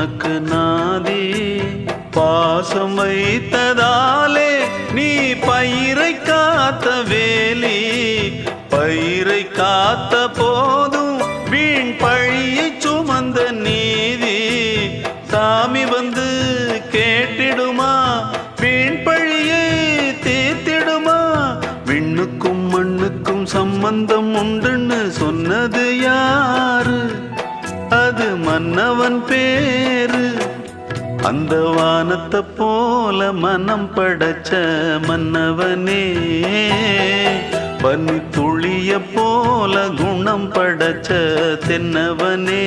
உனக்கு நாதி பாசம் வைத்ததாலே நீ பயிரை காத்த வேலி பயிரை காத்த போதும் வீண் பழியை சுமந்த நீதி சாமி வந்து கேட்டிடுமா வீண் பழியை தீர்த்திடுமா விண்ணுக்கும் மண்ணுக்கும் சம்பந்தம் உண்டுன்னு சொன்னது யாரு அது மன்னவன் பேரு அந்த வானத்தை போல மனம் படைச்ச மன்னவனே பனி துளிய போல குணம் படைச்ச தென்னவனே